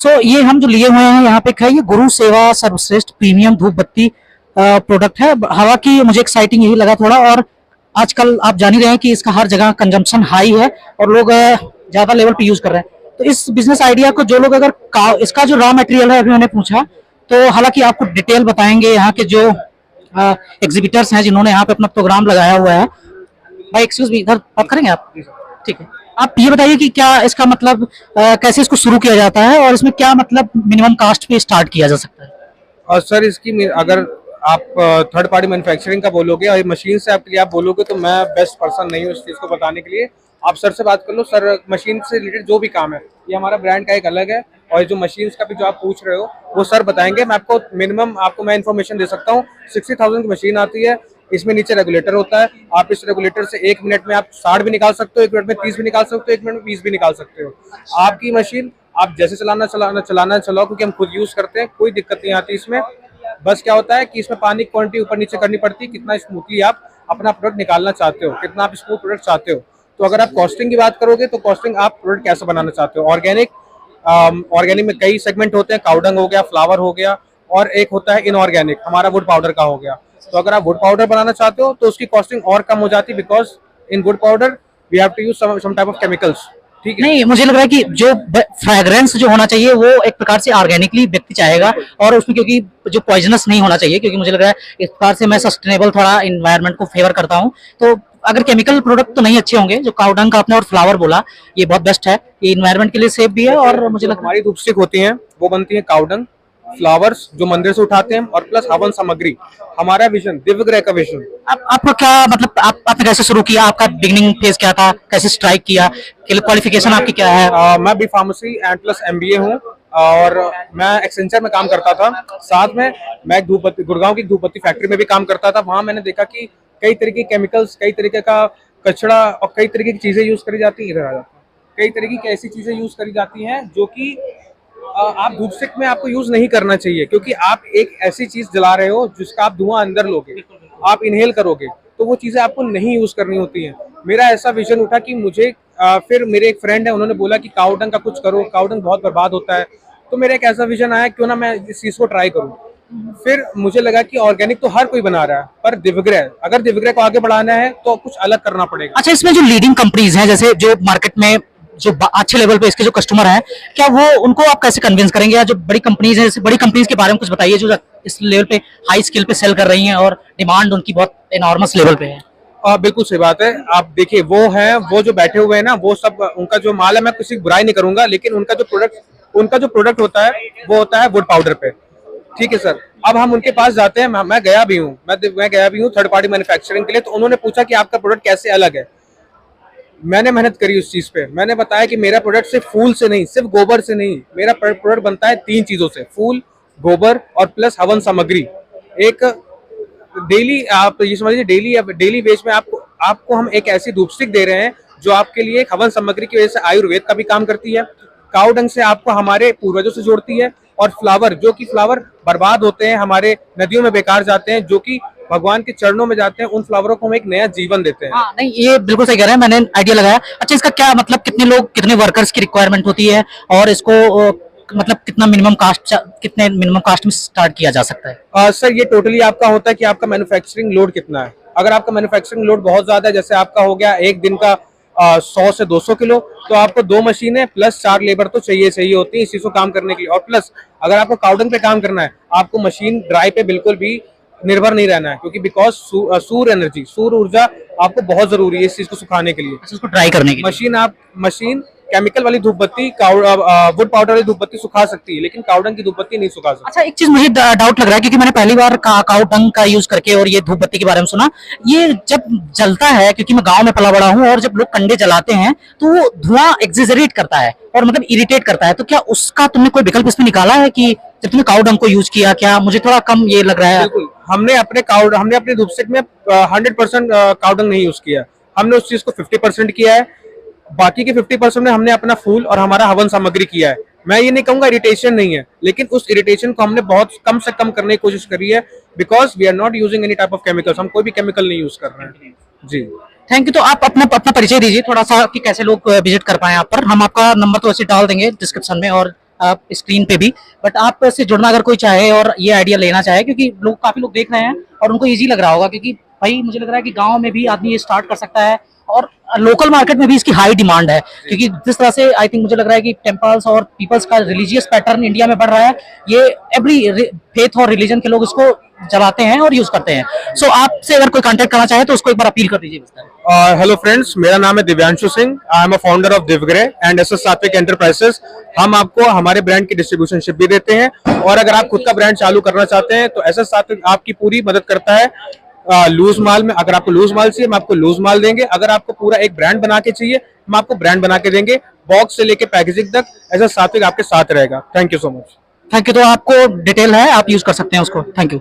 ये हम जो लिए हुए हैं यहाँ पे है, ये गुरु सेवा सर्वश्रेष्ठ प्रीमियम धूप बत्ती प्रोडक्ट है। हालांकि मुझे एक्साइटिंग यही लगा थोड़ा, और आजकल आप जान ही रहे हैं कि इसका हर जगह कंजम्पशन हाई है और लोग ज्यादा लेवल पे यूज कर रहे हैं। तो इस बिजनेस आइडिया को जो लोग अगर इसका जो रॉ मटेरियल है अभी मैंने पूछा, तो हालांकि आपको डिटेल बताएंगे यहाँ के जो एग्जीबिटर्स हैं जिन्होंने यहाँ पे अपना प्रोग्राम लगाया हुआ है। भाई एक्सक्यूज मी, इधर बात करेंगे आप? ठीक है। आप ये बताइए कि क्या इसका मतलब कैसे इसको शुरू किया जाता है और इसमें क्या मतलब मिनिमम कास्ट पे स्टार्ट किया जा सकता है? और सर इसकी अगर आप थर्ड पार्टी मैन्युफैक्चरिंग का बोलोगे और मशीन से आपके लिए आप बोलोगे तो मैं बेस्ट पर्सन नहीं हूँ इस चीज़ को बताने के लिए। आप सर से बात कर लो, सर मशीन से रिलेटेड जो भी काम है ये हमारा ब्रांड का एक अलग है, और जो मशीन्स का भी जो आप पूछ रहे हो वो सर बताएंगे। मैं आपको मिनिमम मैं इन्फॉर्मेशन दे सकता हूँ। 60,000 की मशीन आती है, इसमें नीचे रेगुलेटर होता है। आप इस रेगुलेटर से 1 मिनट में आप 60 भी निकाल सकते हो, 1 मिनट में 30 भी निकाल सकते हो, 1 मिनट में 20 भी निकाल सकते हो। आपकी मशीन आप जैसे चलाओ, क्योंकि हम खुद यूज करते हैं, कोई दिक्कत नहीं आती इसमें। बस क्या होता है कि इसमें पानी की क्वांटिटी ऊपर नीचे करनी पड़ती है, कितना स्मूथली आप अपना प्रोडक्ट निकालना चाहते हो, कितना आप स्मूथ प्रोडक्ट चाहते हो। तो अगर आप कॉस्टिंग की बात करोगे तो कॉस्टिंग आप प्रोडक्ट कैसे बनाना चाहते हो। ऑर्गेनिक में कई सेगमेंट होते हैं, काउडंग हो गया, फ्लावर हो गया, और एक होता है इनऑर्गेनिक, हमारा वुड पाउडर का हो गया। तो अगर आप वुड पाउडर बनाना चाहते हो तो उसकी कॉस्टिंग और कम हो जाती है, because in wood powder we have to use some type of chemicals. ठीक है, नहीं, मुझे लग रहा है कि जो फ्रेग्रेंस जो होना चाहिए वो एक प्रकार से ऑर्गेनिकली व्यक्ति चाहेगा, और उसमें क्योंकि जो पॉइजनस नहीं होना चाहिए, क्योंकि मुझे लग रहा है इस प्रकार से मैं सस्टेनेबल थोड़ा इन्वायरमेंट को फेवर करता हूँ। तो अगर केमिकल प्रोडक्ट तो नहीं अच्छे होंगे, जो काउडंग का आपने और फ्लावर बोला ये बहुत बेस्ट है, ये इन्वायरमेंट के लिए सेफ भी है। और मुझे लगता है हमारी धूप स्टिक होती हैं वो बनती है काउडंग, फ्लावर्स जो मंदिर से उठाते हैं, और प्लस हवन सामग्री। हमारा विजन, दिव्यगृह का विजन। आपको क्या मतलब आपने कैसे शुरू किया, आपका बिगिनिंग फेज क्या था, कैसे स्ट्राइक किया, क्वालिफिकेशन आपकी क्या है? मैं B pharmacy and plus MBA हूँ, और मैं एक्सेंचर में काम करता था। साथ में मैं गुड़गांव की धूपबत्ती फैक्ट्री में भी काम करता था। वहां मैंने देखा कि कई तरह के केमिकल्स, कई तरीके का कचरा और कई तरीके की चीजें यूज करी जाती है। इधर आ जाता है, कई तरीके की ऐसी चीजें यूज करी जाती हैं जो कि आप धूप स्टिक में आपको यूज नहीं करना चाहिए, क्योंकि आप एक ऐसी चीज जला रहे हो जिसका आप धुआं अंदर लोगे, आप इनहेल करोगे, तो वो चीजें आपको नहीं यूज करनी होती हैं। मेरा ऐसा विजन उठा कि मुझे फिर मेरे एक फ्रेंड है, उन्होंने बोला कि काउडंग का कुछ करो, काउडंग बहुत बर्बाद होता है। तो मेरा एक ऐसा विजन आया, क्यों ना मैं इस चीज को ट्राई करूं। फिर मुझे लगा कि ऑर्गेनिक तो हर कोई बना रहा है, पर दिव्यगृह, अगर दिव्यगृह को आगे बढ़ाना है तो कुछ अलग करना पड़ेगा। अच्छा, इसमें जो लीडिंग कंपनीज हैं, जैसे जो मार्केट में जो अच्छे लेवल पे इसके जो कस्टमर हैं, क्या वो उनको आप कैसे कन्विंस करेंगे, या जो बड़ी कंपनीज हैं, जैसे बड़ी कंपनीज के बारे में कुछ बताइए जो इस लेवल पे हाई स्केल पे सेल कर रही हैं और डिमांड उनकी बहुत एनॉर्मस लेवल पे है? बिल्कुल सही बात है। आप देखिए, वो जो बैठे हुए हैं ना, वो सब उनका जो माल है, मैं किसी की बुराई नहीं करूंगा, लेकिन उनका जो प्रोडक्ट होता है वो होता है वुड पाउडर पे। ठीक है सर, अब हम उनके पास जाते हैं, मैं गया भी हूँ थर्ड पार्टी मैन्युफैक्चरिंग के लिए। तो उन्होंने पूछा कि आपका प्रोडक्ट कैसे अलग है। मैंने मेहनत करी उस चीज पे, मैंने बताया कि मेरा प्रोडक्ट सिर्फ फूल से नहीं, सिर्फ गोबर से नहीं, मेरा प्रोडक्ट बनता है 3 चीजों से, फूल, गोबर और प्लस हवन सामग्री। एक डेली, आप ये समझ लीजिए, डेली बेस में आपको हम एक ऐसी धूप स्टिक दे रहे हैं जो आपके लिए एक हवन सामग्री की वजह से आयुर्वेद का भी काम करती है। काउडंग से आपको हमारे पूर्वजों से जोड़ती है, और फ्लावर, जो कि फ्लावर बर्बाद होते हैं, हमारे नदियों में बेकार जाते हैं, जो कि भगवान के चरणों में जाते हैं, उन फ्लावरों को हम एक नया जीवन देते हैं। हाँ, नहीं, ये बिल्कुल सही कह रहे हैं, मैंने आइडिया लगाया। अच्छा, इसका क्या मतलब, कितने लोग, कितने वर्कर्स की रिक्वायरमेंट होती है, और इसको मतलब कितने मिनिमम कास्ट में स्टार्ट किया जा सकता है? सर ये टोटली आपका होता है कि आपका मैन्युफैक्चरिंग लोड कितना है। अगर आपका मैन्युफैक्चरिंग लोड बहुत ज्यादा है, जैसे आपका हो गया एक दिन का 100 से 200 किलो, तो आपको 2 मशीनें प्लस 4 लेबर तो चाहिए होती है इस चीज को काम करने के लिए। और प्लस अगर आपको काउडंग पे काम करना है, आपको मशीन ड्राई पे बिल्कुल भी निर्भर नहीं रहना है, क्योंकि बिकॉज सूर्य ऊर्जा आपको बहुत जरूरी है इस चीज को सुखाने के लिए, इसको ट्राई करने के लिए। मशीन केमिकल वाली धूप बत्ती, वुड पाउडर वाली धूप बत्ती सुखा सकती है, लेकिन काउडंग की धूप बत्ती नहीं सुखा सकती। अच्छा, एक चीज मुझे डाउट लग रहा है, क्योंकि मैंने पहली बार काउडंग का यूज करके और ये धूप बत्ती के बारे में सुना। ये जब जलता है, क्योंकि मैं गांव में पला बड़ा हूँ, और जब लोग कंडे जलाते हैं तो वो धुआं एक्सेजरेट करता है और मतलब इरिटेट करता है। तो क्या उसका तुमने कोई विकल्प इसमें निकाला है कि जब तुमने काउडंग को यूज किया? क्या मुझे थोड़ा कम ये लग रहा है। बिल्कुल, हमने अपनी धूप स्टिक में 100% काउडंग नहीं यूज किया, हमने उस चीज को 50% किया है। बाकी के 50% में हमने अपना फूल और हमारा हवन सामग्री किया है। मैं ये नहीं कहूंगा इरिटेशन नहीं है, लेकिन उस इरिटेशन को हमने बहुत कम से कम करने की कोशिश करी है, because we are not using any type of chemicals. हम कोई भी केमिकल नहीं यूज कर रहे हैं। जी, थैंक यू। तो आप अपना परिचय दीजिए थोड़ा सा, कि कैसे लोग विजिट कर पाए आप पर। हम आपका नंबर तो ऐसे डाल देंगे डिस्क्रिप्शन में, और आप स्क्रीन पे भी, बट आप से जुड़ना अगर कोई चाहे और ये आइडिया लेना चाहे, क्योंकि लोग काफी लोग देख रहे हैं और उनको इजी लग रहा होगा, क्योंकि भाई मुझे लग रहा है कि गांव में भी आदमी ये स्टार्ट कर सकता है और लोकल मार्केट में भी इसकी हाई डिमांड है, क्योंकि जिस तरह से आई थिंक मुझे लग रहा है कि टेम्पल्स और पीपल्स का रिलीजियस पैटर्न इंडिया में बढ़ रहा है, ये एवरी फेथ और रिलीजन के लोग इसको जलाते हैं और यूज करते हैं। सो आपसे अगर कोई कांटेक्ट करना चाहे तो उसको एक बार अपील कर दीजिए। हेलो फ्रेंड्स, मेरा नाम है Divyanshu Singh. I am a founder of Divgre and SS Satvik enterprises. हम आपको हमारे ब्रांड की डिस्ट्रीब्यूशनशिप भी देते हैं, और अगर आप खुद का ब्रांड चालू करना चाहते हैं तो एसएस सात्विक आपकी पूरी मदद करता है। लूज माल में, अगर आपको लूज माल चाहिए हम आपको लूज माल देंगे, अगर आपको पूरा एक ब्रांड बना के चाहिए हम आपको ब्रांड बना के देंगे, बॉक्स से लेके पैकेजिंग तक एसएस सात्विक आपके साथ रहेगा। Thank you so much. Thank you. तो आपको डिटेल है, आप यूज कर सकते हैं उसको। Thank you.